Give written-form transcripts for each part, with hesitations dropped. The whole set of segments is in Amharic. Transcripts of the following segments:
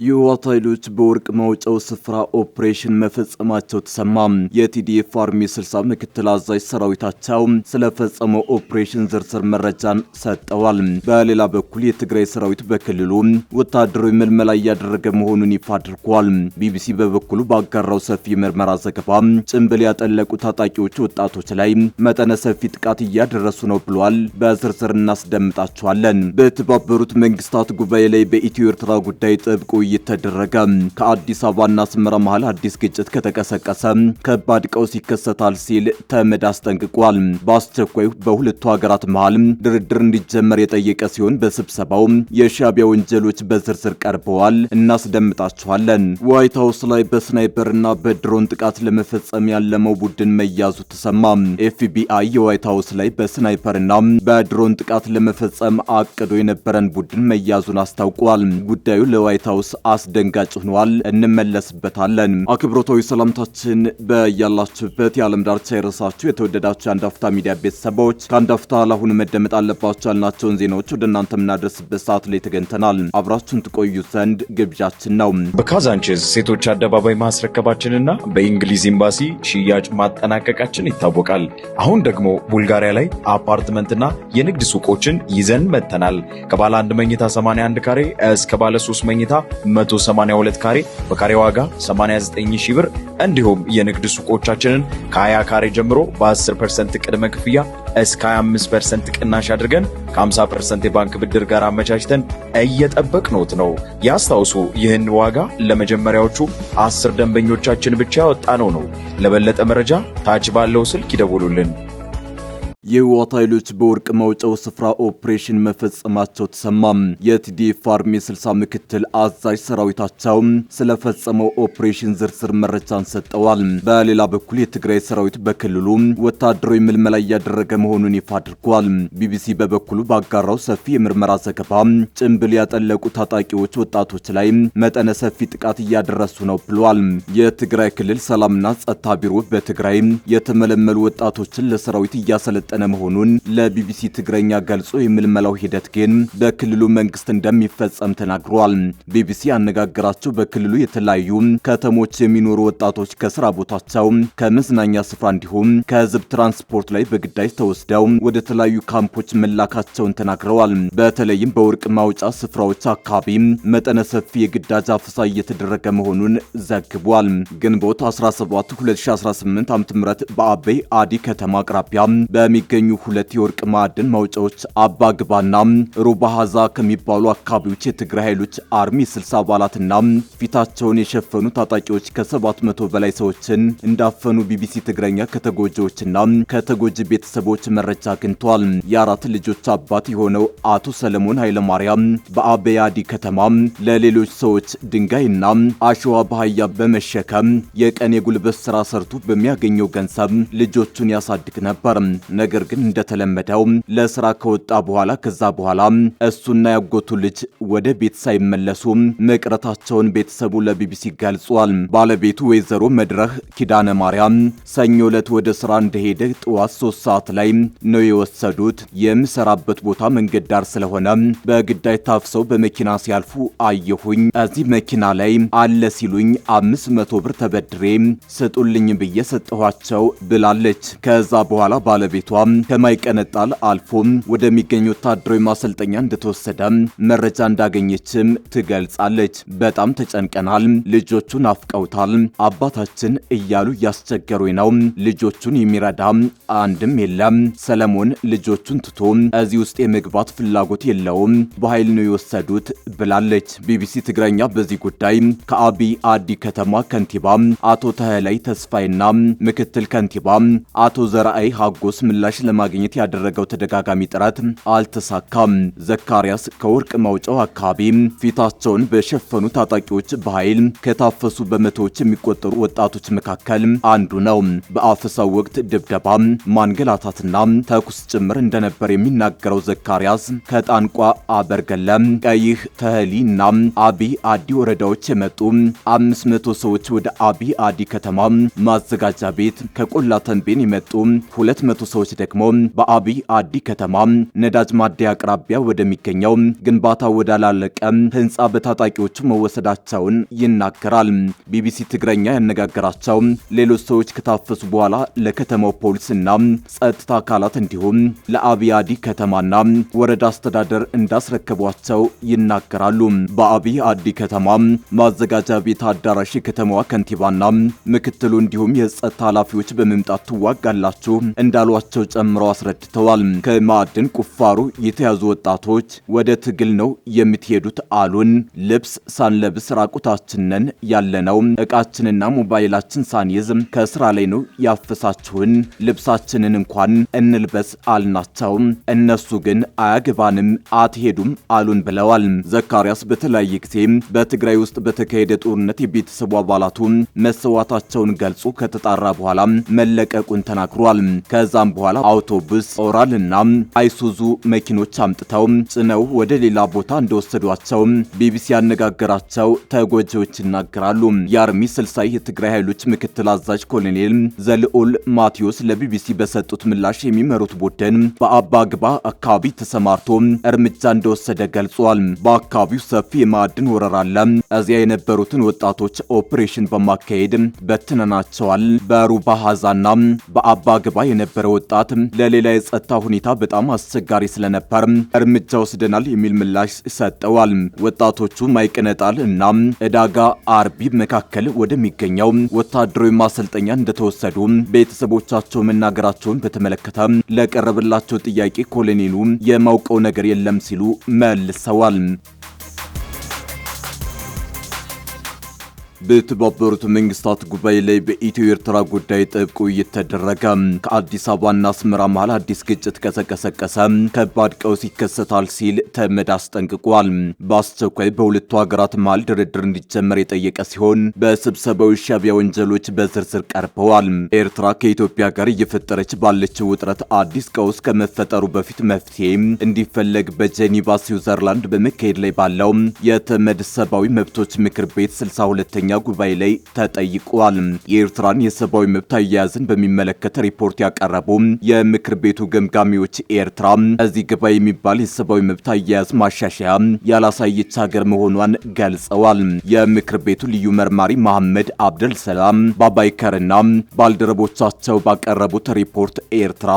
የህወሓት ኃይሎች በወርቅ ማውጫው ስፍራ ኦፕሬሽን መፈጸማቸው ተሰማ። የቲዲኤፍ አርሚ 60 ምክትል አዛዥ ሰራዊታቸው ስለፈጸመው ኦፕሬሽን ዝርዝር መረጃን ሰጠዋል። በሌላ በኩል የትግራይ ሰራዊት በክልሉ ወታደራዊ ምልመላ እያደረገ መሆኑን ይፋ አድርጓል። ቢቢሲ በበኩሉ ባጋራው ሰፊ ምርመራ ዘገባ ጭንብል ያጠለቁ ታጣቂዎች ወጣቶች ላይ መጠነ ሰፊ ጥቃት እያደረሱ ነው ብሏል። በዝርዝር እናስደምጣቸዋለን። በተባበሩት መንግስታት ጉባኤ ላይ በኢትዮ ኤርትራ ጉዳይ ጥብቅ እየተደረገ ከአዲስ አበባና አስመራ መሃል አዲስ ግጭት ከተቀሰቀሰ ከባድ ቀውስ ይከሰታል ሲል ተመድ አስጠንቅቋል። በአስቸኳይ በሁለቱ ሀገራት መሃል ድርድር እንዲጀመር የጠየቀ ሲሆን በስብሰባው የሻዕቢያ ወንጀሎች በዝርዝር ቀርበዋል። እናስደምጣቸዋለን። ዋይት ሀውስ ላይ በስናይፐርና በድሮን ጥቃት ለመፈጸም ያለመው ቡድን መያዙ ተሰማ። ኤፍቢአይ የዋይት ሀውስ ላይ በስናይፐርና በድሮን ጥቃት ለመፈጸም አቅዶ የነበረን ቡድን መያዙን አስታውቋል። ጉዳዩ ለዋይት ሀውስ አስደንጋጭ ሆኗል። እንመለስበታለን። አክብሮታዊ ሰላምታችን በያላችሁበት የዓለም ዳርቻ ይድረሳችሁ። የተወደዳችሁ የአንድ አፍታ ሚዲያ ቤተሰቦች ከአንድ አፍታ ለአሁኑ መደመጥ አለባቸው ያልናቸውን ዜናዎች ወደ እናንተ የምናደርስበት ሰዓት ላይ ተገኝተናል። አብራችሁን ትቆዩ ዘንድ ግብዣችን ነው። በካዛንቺስ ሴቶች አደባባይ ማስረከባችንና በእንግሊዝ ኤምባሲ ሽያጭ ማጠናቀቃችን ይታወቃል። አሁን ደግሞ ቡልጋሪያ ላይ አፓርትመንትና የንግድ ሱቆችን ይዘን መጥተናል። ከባለ 1 መኝታ 81 ካሬ እስከ ባለ 3 መኝታ 182 ካሬ በካሬ ዋጋ 89000 ብር እንዲሁም የንግድ ሱቆቻችንን ከ20 ካሬ ጀምሮ በ10% ቅድመ ክፍያ እስከ 25% ቅናሽ አድርገን ከ50% የባንክ ብድር ጋር አመቻችተን እየጠበቅነዎት ነው። ያስታውሱ፣ ይህን ዋጋ ለመጀመሪያዎቹ 10 ደንበኞቻችን ብቻ ያወጣነው ነው። ለበለጠ መረጃ ታች ባለው ስልክ ይደውሉልን። የህወሓት ኃይሎች በወርቅ ማውጫው ስፍራ ኦፕሬሽን መፈጸማቸው ተሰማ። የቲዲኤፍ አርሚ 60 ምክትል አዛዥ ሰራዊታቸው ስለፈጸመው ኦፕሬሽን ዝርዝር መረጃን ሰጠዋል። በሌላ በኩል የትግራይ ሰራዊት በክልሉ ወታደራዊ ምልመላ እያደረገ መሆኑን ይፋ አድርጓል። ቢቢሲ በበኩሉ ባጋራው ሰፊ የምርመራ ዘገባ ጭንብል ያጠለቁ ታጣቂዎች ወጣቶች ላይ መጠነ ሰፊ ጥቃት እያደረሱ ነው ብሏል። የትግራይ ክልል ሰላምና ጸጥታ ቢሮ በትግራይ የተመለመሉ ወጣቶችን ለሰራዊት እያሰለጠ መሆኑን ለቢቢሲ ትግረኛ ገልጾ የምልመላው ሂደት ግን በክልሉ መንግስት እንደሚፈጸም ተናግሯል። ቢቢሲ ያነጋገራቸው በክልሉ የተለያዩ ከተሞች የሚኖሩ ወጣቶች ከስራ ቦታቸው፣ ከመዝናኛ ስፍራ እንዲሁም ከህዝብ ትራንስፖርት ላይ በግዳጅ ተወስደው ወደ ተለያዩ ካምፖች መላካቸውን ተናግረዋል። በተለይም በወርቅ ማውጫ ስፍራዎች አካባቢ መጠነ ሰፊ የግዳጅ አፈሳ እየተደረገ መሆኑን ዘግቧል። ግንቦት 17 2018 ዓ.ም በአበይ አዲ ከተማ አቅራቢያ የሚገኙ ሁለት የወርቅ ማዕድን ማውጫዎች አባግባና ሩባሃዛ ከሚባሉ አካባቢዎች የትግራይ ኃይሎች አርሚ 60 አባላትና ፊታቸውን የሸፈኑ ታጣቂዎች ከ700 በላይ ሰዎችን እንዳፈኑ ቢቢሲ ትግረኛ ከተጎጂዎችና ከተጎጂ ቤተሰቦች መረጃ አግኝቷል። የአራት ልጆች አባት የሆነው አቶ ሰለሞን ኃይለማርያም በአበያዲ ከተማ ለሌሎች ሰዎች ድንጋይና አሸዋ በአህያ በመሸከም የቀን የጉልበት ስራ ሰርቶ በሚያገኘው ገንዘብ ልጆቹን ያሳድግ ነበር። ነገር ግን እንደተለመደው ለስራ ከወጣ በኋላ እሱና ያጎቱ ልጅ ወደ ቤት ሳይመለሱ መቅረታቸውን ቤተሰቡ ለቢቢሲ ገልጿል። ባለቤቱ ወይዘሮ መድረህ ኪዳነ ማርያም ሰኞ ዕለት ወደ ስራ እንደሄደ ጠዋት 3 ሰዓት ላይ ነው የወሰዱት። የምሰራበት ቦታ መንገድ ዳር ስለሆነ በግዳይ ታፍሰው በመኪና ሲያልፉ አየሁኝ። እዚህ መኪና ላይ አለ ሲሉኝ 500 ብር ተበድሬ ስጡልኝ ብዬ ሰጠኋቸው ብላለች። ከዛ በኋላ ባለቤቷ ከማይቀነጣል አልፎ ወደሚገኝ ወታደራዊ ማሰልጠኛ እንደተወሰደ መረጃ እንዳገኘችም ትገልጻለች። በጣም ተጨንቀናል፣ ልጆቹ ናፍቀውታል፣ አባታችን እያሉ እያስቸገሩኝ ነው፣ ልጆቹን የሚረዳ አንድም የለም። ሰለሞን ልጆቹን ትቶ እዚህ ውስጥ የመግባት ፍላጎት የለውም፣ በኃይል ነው የወሰዱት ብላለች። ቢቢሲ ትግረኛ በዚህ ጉዳይ ከአብይ አዲ ከተማ ከንቲባ አቶ ተህላይ ተስፋይና ምክትል ከንቲባ አቶ ዘራአይ ሀጎስ ምላሽ ለማግኘት ያደረገው ተደጋጋሚ ጥረት አልተሳካም። ዘካሪያስ ከወርቅ ማውጫው አካባቢ ፊታቸውን በሸፈኑ ታጣቂዎች በኃይል ከታፈሱ በመቶዎች የሚቆጠሩ ወጣቶች መካከል አንዱ ነው። በአፈሳው ወቅት ድብደባ፣ ማንገላታትና ተኩስ ጭምር እንደነበር የሚናገረው ዘካሪያስ ከጣንቋ አበርገለ፣ ቀይህ፣ ተህሊና አብይ አዲ ወረዳዎች የመጡ 500 ሰዎች ወደ አብይ አዲ ከተማ ማዘጋጃ ቤት፣ ከቆላ ተንቤን የመጡ 200 ሰዎች ደግሞ በአብይ አዲ ከተማ ነዳጅ ማደያ አቅራቢያ ወደሚገኘው ግንባታ ወዳላለቀ ህንጻ በታጣቂዎቹ መወሰዳቸውን ይናገራል። ቢቢሲ ትግረኛ ያነጋገራቸው ሌሎች ሰዎች ከታፈሱ በኋላ ለከተማው ፖሊስና ጸጥታ አካላት እንዲሁም ለአብይ አዲ ከተማና ወረዳ አስተዳደር እንዳስረከቧቸው ይናገራሉ። በአብይ አዲ ከተማ ማዘጋጃ ቤት አዳራሽ የከተማዋ ከንቲባና ምክትሉ እንዲሁም የጸጥታ ኃላፊዎች በመምጣት ትዋጋላችሁ እንዳሏቸው ጨምረው አስረድተዋል። ከማዕድን ቁፋሩ የተያዙ ወጣቶች ወደ ትግል ነው የምትሄዱት አሉን። ልብስ ሳንለብስ ራቁታችንን ያለነው እቃችንና ሞባይላችን ሳንይዝ ከስራ ላይ ነው ያፈሳችሁን። ልብሳችንን እንኳን እንልበስ አልናቸው። እነሱ ግን አያገባንም አትሄዱም አሉን ብለዋል። ዘካሪያስ በተለያየ ጊዜ በትግራይ ውስጥ በተካሄደ ጦርነት የቤተሰቡ አባላቱ መሰዋታቸውን ገልጾ ከተጣራ በኋላ መለቀቁን ተናግሯል። ከዛም በኋላ አውቶቡስ፣ ኦራልና አይሱዙ መኪኖች አምጥተው ጭነው ወደ ሌላ ቦታ እንደወሰዷቸው ቢቢሲ ያነጋገራቸው ተጎጂዎች ይናገራሉ። የአርሚ 60 የትግራይ ኃይሎች ምክትል አዛዥ ኮሎኔል ዘልዑል ማቴዎስ ለቢቢሲ በሰጡት ምላሽ የሚመሩት ቡድን በአባ ግባ አካባቢ ተሰማርቶ እርምጃ እንደወሰደ ገልጿል። በአካባቢው ሰፊ የማዕድን ወረራ አለ። እዚያ የነበሩትን ወጣቶች ኦፕሬሽን በማካሄድ በትነናቸዋል። በሩባ ሀዛና በአባ ግባ የነበረ ወጣት ለሌላ የጸጥታ ሁኔታ በጣም አስቸጋሪ ስለነበር እርምጃ ወስደናል የሚል ምላሽ ሰጠዋል። ወጣቶቹ ማይቀነጣል እና ዕዳጋ አርቢ መካከል ወደሚገኘው ወታደራዊ ማሰልጠኛ እንደተወሰዱ ቤተሰቦቻቸው መናገራቸውን በተመለከተ ለቀረበላቸው ጥያቄ ኮሎኔሉ የማውቀው ነገር የለም ሲሉ መልሰዋል። በተባበሩት መንግስታት ጉባኤ ላይ በኢትዮ ኤርትራ ጉዳይ ጥብቅ ውይይት ተደረገ። ከአዲስ አበባና አስመራ መሃል አዲስ ግጭት ከተቀሰቀሰ ከባድ ቀውስ ይከሰታል ሲል ተመድ አስጠንቅቋል። በአስቸኳይ በሁለቱ ሀገራት መሃል ድርድር እንዲጀመር የጠየቀ ሲሆን በስብሰባው ሻዕቢያ ወንጀሎች በዝርዝር ቀርበዋል። ኤርትራ ከኢትዮጵያ ጋር እየፈጠረች ባለችው ውጥረት አዲስ ቀውስ ከመፈጠሩ በፊት መፍትሄ እንዲፈለግ በጄኔቫ ስዊዘርላንድ በመካሄድ ላይ ባለው የተመድ ሰብአዊ መብቶች ምክር ቤት 62ኛ ጉባኤ ላይ ተጠይቋል። የኤርትራን የሰብአዊ መብት አያያዝን በሚመለከት ሪፖርት ያቀረቡ የምክር ቤቱ ገምጋሚዎች ኤርትራ እዚህ ግባ የሚባል የሰብአዊ መብት አያያዝ ማሻሻያ ያላሳየች ሀገር መሆኗን ገልጸዋል። የምክር ቤቱ ልዩ መርማሪ መሐመድ አብደል ሰላም ባባይከርና ባልደረቦቻቸው ባቀረቡት ሪፖርት ኤርትራ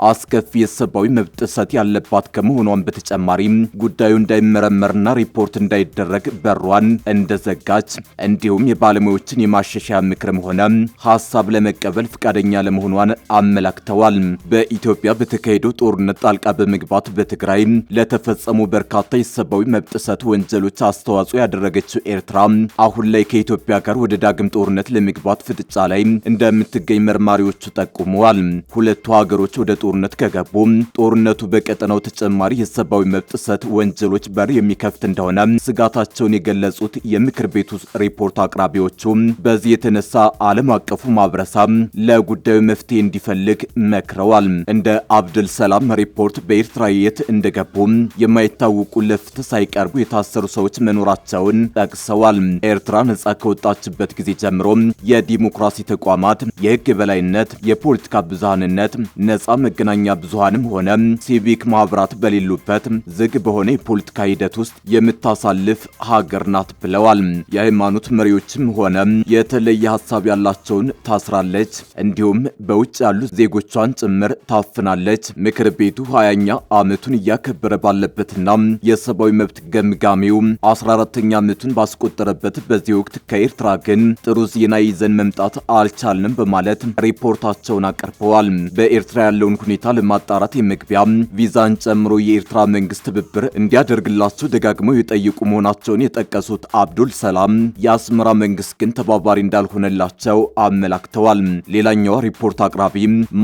አስከፊ የሰብአዊ መብት ጥሰት ያለባት ከመሆኗን በተጨማሪ ጉዳዩ እንዳይመረመርና ሪፖርት እንዳይደረግ በሯን እንደዘጋች እንዲሁም የባለሙያዎችን የማሻሻያ ምክርም ሆነ ሐሳብ ለመቀበል ፈቃደኛ ለመሆኗን አመላክተዋል። በኢትዮጵያ በተካሄደው ጦርነት ጣልቃ በመግባት በትግራይ ለተፈጸሙ በርካታ የሰብአዊ መብት ጥሰት ወንጀሎች አስተዋጽኦ ያደረገችው ኤርትራ አሁን ላይ ከኢትዮጵያ ጋር ወደ ዳግም ጦርነት ለመግባት ፍጥጫ ላይ እንደምትገኝ መርማሪዎቹ ጠቁመዋል። ሁለቱ ሀገሮች ወደ ጦርነት ከገቡ ጦርነቱ በቀጠናው ተጨማሪ የሰብአዊ መብት ጥሰት ወንጀሎች በር የሚከፍት እንደሆነ ስጋታቸውን የገለጹት የምክር ቤቱ ሪፖርት አቅራቢዎቹ በዚህ የተነሳ ዓለም አቀፉ ማህበረሰብ ለጉዳዩ መፍትሄ እንዲፈልግ መክረዋል። እንደ አብደል ሰላም ሪፖርት በኤርትራ የት እንደገቡ የማይታወቁ ለፍትህ ሳይቀርቡ የታሰሩ ሰዎች መኖራቸውን ጠቅሰዋል። ኤርትራ ነጻ ከወጣችበት ጊዜ ጀምሮ የዲሞክራሲ ተቋማት፣ የህግ የበላይነት፣ የፖለቲካ ብዝሃንነት፣ ነጻ መገናኛ ብዙሃንም ሆነ ሲቪክ ማህበራት በሌሉበት ዝግ በሆነ የፖለቲካ ሂደት ውስጥ የምታሳልፍ ሀገር ናት ብለዋል። የሃይማኖት መሪዎችም ሆነ የተለየ ሀሳብ ያላቸውን ታስራለች፣ እንዲሁም በውጭ ያሉ ዜጎቿን ጭምር ታፍናለች። ምክር ቤቱ 20ኛ ዓመቱን እያከበረ ባለበትና የሰብአዊ መብት ገምጋሚው 14ኛ ዓመቱን ባስቆጠረበት በዚህ ወቅት ከኤርትራ ግን ጥሩ ዜና ይዘን መምጣት አልቻልንም በማለት ሪፖርታቸውን አቀርበዋል። በኤርትራ ያለውን ሁኔታ ለማጣራት የመግቢያ ቪዛን ጨምሮ የኤርትራ መንግስት ትብብር እንዲያደርግላቸው ደጋግመው የጠየቁ መሆናቸውን የጠቀሱት አብዱል ሰላም የአስመራ መንግስት ግን ተባባሪ እንዳልሆነላቸው አመላክተዋል። ሌላኛው ሪፖርት አቅራቢ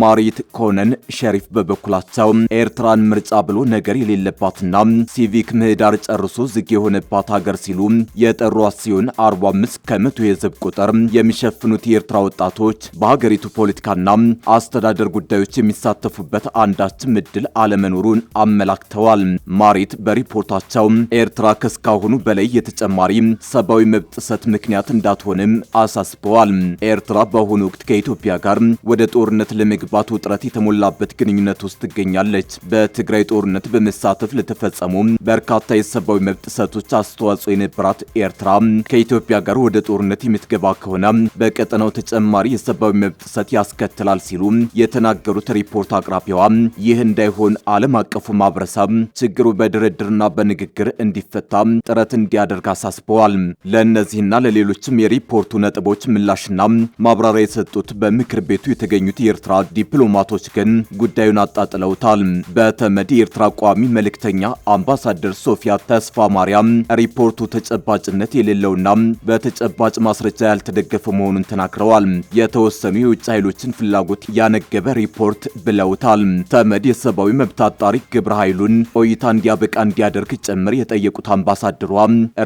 ማሪት ኮነን ሸሪፍ በበኩላቸው ኤርትራን ምርጫ ብሎ ነገር የሌለባትና ሲቪክ ምህዳር ጨርሶ ዝግ የሆነባት ሀገር ሲሉ የጠሯት ሲሆን 45 ከመቶ የህዝብ ቁጥር የሚሸፍኑት የኤርትራ ወጣቶች በሀገሪቱ ፖለቲካና አስተዳደር ጉዳዮች የሚሳተፉበት አንዳችም እድል አለመኖሩን አመላክተዋል። ማሪት በሪፖርታቸው ኤርትራ ከስካሁኑ በላይ የተጨማሪ ሰብአዊ መብት ጥሰት ምክንያት ምክንያት እንዳትሆንም አሳስበዋል። ኤርትራ በአሁኑ ወቅት ከኢትዮጵያ ጋር ወደ ጦርነት ለመግባት ውጥረት የተሞላበት ግንኙነት ውስጥ ትገኛለች። በትግራይ ጦርነት በመሳተፍ ለተፈጸሙ በርካታ የሰብአዊ መብት ጥሰቶች አስተዋጽኦ የነበራት ኤርትራ ከኢትዮጵያ ጋር ወደ ጦርነት የምትገባ ከሆነ በቀጠናው ተጨማሪ የሰብአዊ መብት ጥሰት ያስከትላል ሲሉ የተናገሩት ሪፖርት አቅራቢዋ ይህ እንዳይሆን ዓለም አቀፉ ማህበረሰብ ችግሩ በድርድርና በንግግር እንዲፈታ ጥረት እንዲያደርግ አሳስበዋል። ለእነዚህና ለሌሎችም የሪፖርቱ ነጥቦች ምላሽና ማብራሪያ የሰጡት በምክር ቤቱ የተገኙት የኤርትራ ዲፕሎማቶች ግን ጉዳዩን አጣጥለውታል። በተመድ የኤርትራ ቋሚ መልእክተኛ አምባሳደር ሶፊያ ተስፋ ማርያም ሪፖርቱ ተጨባጭነት የሌለውና በተጨባጭ ማስረጃ ያልተደገፈ መሆኑን ተናግረዋል። የተወሰኑ የውጭ ኃይሎችን ፍላጎት ያነገበ ሪፖርት ብለውታል። ተመድ የሰብአዊ መብት አጣሪ ግብረ ኃይሉን ቆይታ እንዲያበቃ እንዲያደርግ ጭምር የጠየቁት አምባሳደሯ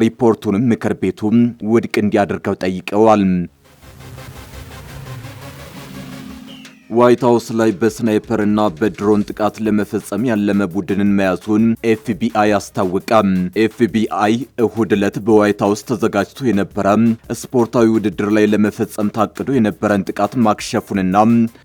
ሪፖርቱንም ምክር ቤቱ ውድቅ እንዲያደርገው ጠይቀዋል። ዋይት ሃውስ ላይ በስናይፐር እና በድሮን ጥቃት ለመፈጸም ያለመ ቡድንን መያዙን ኤፍቢአይ አስታወቀ። ኤፍቢአይ እሁድ ዕለት በዋይት ሃውስ ተዘጋጅቶ የነበረ ስፖርታዊ ውድድር ላይ ለመፈጸም ታቅዶ የነበረን ጥቃት ማክሸፉንና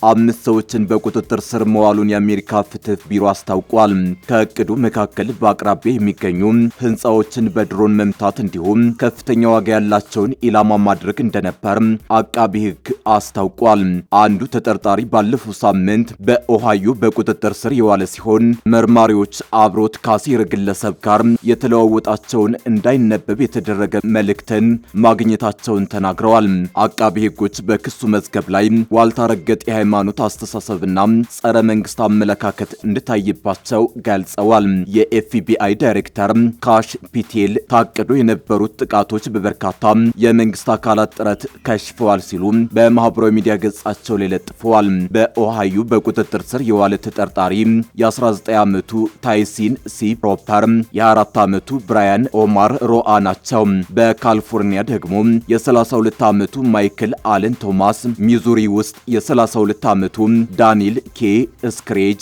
5 ሰዎችን በቁጥጥር ስር መዋሉን የአሜሪካ ፍትህ ቢሮ አስታውቋል። ከእቅዱ መካከል በአቅራቢያ የሚገኙ ህንፃዎችን በድሮን መምታት እንዲሁም ከፍተኛ ዋጋ ያላቸውን ኢላማ ማድረግ እንደነበር አቃቢ ህግ አስታውቋል። አንዱ ተጠርጣሪ ባለፈው ሳምንት በኦሃዮ በቁጥጥር ስር የዋለ ሲሆን መርማሪዎች አብሮት ካሴር ግለሰብ ጋር የተለዋወጣቸውን እንዳይነበብ የተደረገ መልእክትን ማግኘታቸውን ተናግረዋል። አቃቢ ህጎች በክሱ መዝገብ ላይ ዋልታ ረገጥ የሃይማኖት አስተሳሰብና ጸረ መንግስት አመለካከት እንድታይባቸው ገልጸዋል። የኤፍቢአይ ዳይሬክተር ካሽ ፒቴል ታቅዶ የነበሩት ጥቃቶች በበርካታ የመንግስት አካላት ጥረት ከሽፈዋል ሲሉ በማህበራዊ ሚዲያ ገጻቸው ላይ ለጥፈዋል። በኦሃዮ በቁጥጥር ስር የዋለ ተጠርጣሪ የ19 ዓመቱ ታይሲን ሲ ፕሮፐር፣ የ24 ዓመቱ ብራያን ኦማር ሮአ ናቸው። በካሊፎርኒያ ደግሞ የ32 ዓመቱ ማይክል አለን ቶማስ፣ ሚዙሪ ውስጥ የ32 ዓመቱ ዳኒል ኬ ስክሬጅ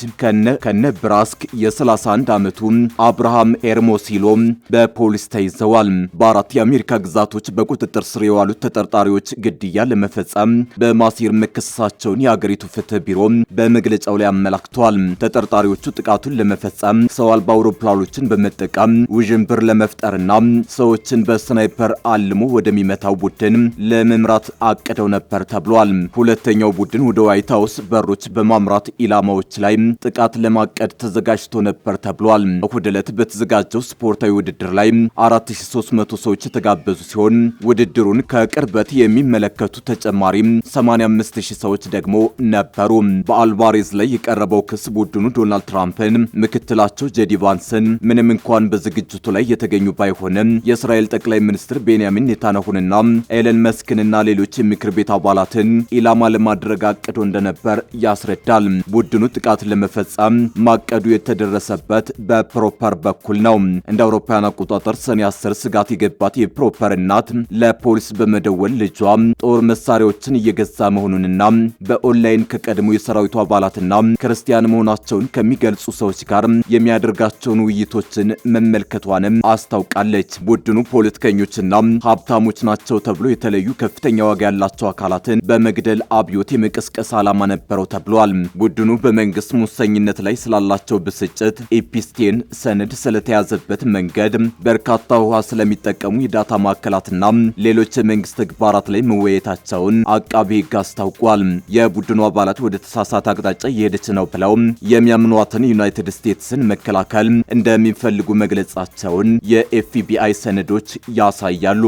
ከነ ብራስክ የ31 ዓመቱ አብርሃም ኤርሞሲሎ በፖሊስ ተይዘዋል። በአራት የአሜሪካ ግዛቶች በቁጥጥር ስር የዋሉት ተጠርጣሪዎች ግድያ ለመፈጸም በማሲር መከሰሳቸውን የአገሪቱ ፍትህ ቢሮ በመግለጫው ላይ አመላክቷል። ተጠርጣሪዎቹ ጥቃቱን ለመፈጸም ሰው አልባ አውሮፕላኖችን በመጠቀም ውዥንብር ለመፍጠርና ሰዎችን በስናይፐር አልሞ ወደሚመታው ቡድን ለመምራት አቅደው ነበር ተብሏል። ሁለተኛው ቡድን ወደ ዋይት ሃውስ በሮች በማምራት ኢላማዎች ላይ ጥቃት ለማቀድ ተዘጋጅቶ ነበር ተብሏል። እሁድ ዕለት በተዘጋጀው ስፖርታዊ ውድድር ላይ 4300 ሰዎች የተጋበዙ ሲሆን ውድድሩን ከቅርበት የሚመለከቱ ተጨማሪ 85000 ሰዎች ደግሞ ነበሩ። በአልቫሬዝ ላይ የቀረበው ክስ ቡድኑ ዶናልድ ትራምፕን፣ ምክትላቸው ጄዲ ቫንስን ምንም እንኳን በዝግጅቱ ላይ የተገኙ ባይሆንም የእስራኤል ጠቅላይ ሚኒስትር ቤንያሚን ኔታንያሁንና ኤለን መስክንና ሌሎች የምክር ቤት አባላትን ኢላማ ለማድረግ አቅዶ እንደነበር ያስረዳል። ቡድኑ ጥቃት ለመፈጸም ማቀዱ የተደረሰበት በፕሮፐር በኩል ነው። እንደ አውሮፓውያን አቆጣጠር ሰኔ 10 ስጋት የገባት የፕሮፐር እናት ለፖሊስ በመደወል ልጇ ጦር መሳሪያዎችን እየገዛ መሆኑንና በኦንላይን ከቀድሞ የሰራዊቱ አባላትና ክርስቲያን መሆናቸውን ከሚገልጹ ሰዎች ጋር የሚያደርጋቸውን ውይይቶችን መመልከቷንም አስታውቃለች። ቡድኑ ፖለቲከኞችና ሀብታሞች ናቸው ተብሎ የተለዩ ከፍተኛ ዋጋ ያላቸው አካላትን በመግደል አብዮት የመቀስቀስ ዓላማ ነበረው ተብሏል። ቡድኑ በመንግስት ሙሰኝነት ላይ ስላላቸው ብስጭት፣ ኤፒስቴን ሰነድ ስለተያዘበት መንገድ፣ በርካታ ውሃ ስለሚጠቀሙ የዳታ ማዕከላትና ሌሎች የመንግስት ተግባራት ላይ መወያየታቸውን አቃቤ ሕግ አስታውቋል። የቡድኑ አባላት ወደ ተሳሳተ አቅጣጫ እየሄደች ነው ብለው የሚያምኗትን ዩናይትድ ስቴትስን መከላከል እንደሚፈልጉ መግለጻቸውን የኤፍቢአይ ሰነዶች ያሳያሉ።